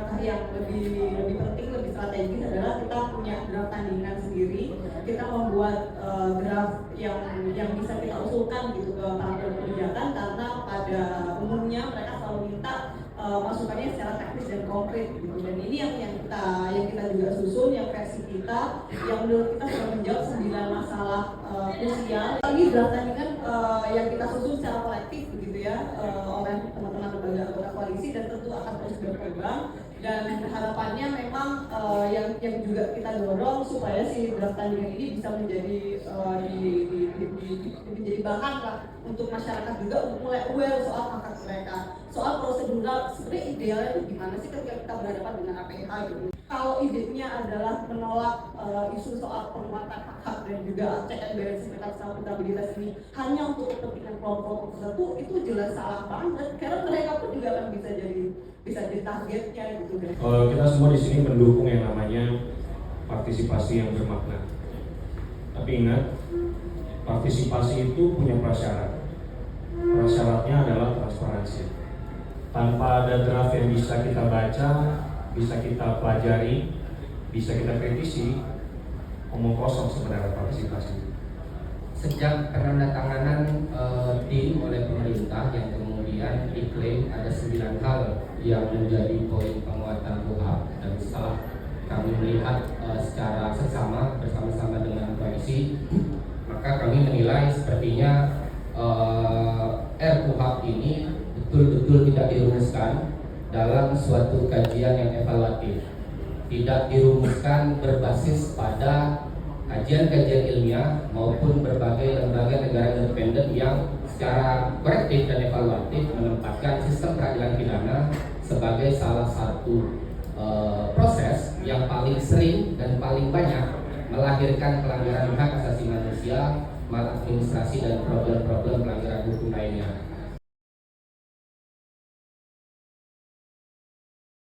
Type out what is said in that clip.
langkah yang lebih penting, lebih strategis adalah kita punya draft tandingan sendiri. Kita membuat draft yang bisa kita usulkan gitu ke para kebijakan, karena pada umumnya mereka selalu minta masukannya secara teknis dan konkret gitu. Dan ini yang kita juga susun, yang versi kita, yang menurut kita sudah menjawab 9 masalah krusial. Lagi draft tandingan yang kita susun secara kolektif begitu ya, oleh teman-teman lembaga anggota koalisi, dan tentu akan terus berkembang. Dan harapannya memang yang juga kita dorong supaya si draft tandingan ini bisa menjadi menjadi bahan lah untuk masyarakat juga untuk mulai aware soal hak mereka, soal prosedural. Sebenarnya idealnya itu gimana sih ketika kita berhadapan dengan APH gitu. Kalau idenya adalah menolak isu soal penguatan hak-hak dan juga check and balance terkait akuntabilitas ini hanya untuk kepentingan kelompok tertentu, itu jelas salah banget, karena mereka pun juga akan bisa jadi targetnya gitu. Kita semua di sini mendukung yang namanya partisipasi yang bermakna. Tapi ingat, partisipasi itu punya prasyarat. Prasyaratnya adalah transparansi. Tanpa ada draft yang bisa kita baca, bisa kita pelajari, bisa kita kritisi, omong kosong sebenarnya partisipasi. Sejak penandatanganan tim oleh pemerintah yang kemudian diklaim ada 9 hal yang menjadi poin penguatan KUHP, dan setelah kami melihat secara seksama bersama-sama dengan koalisi, maka kami menilai sepertinya RKUHP ini betul-betul tidak dirumuskan dalam suatu kajian yang evaluatif, tidak dirumuskan berbasis pada kajian-kajian ilmiah maupun berbagai lembaga negara independen yang secara korektif dan evaluatif menempatkan sistem peradilan pidana sebagai salah satu proses yang paling sering dan paling banyak melahirkan pelanggaran hak asasi manusia, maladministrasi, dan problem-problem pelanggaran hukum lainnya.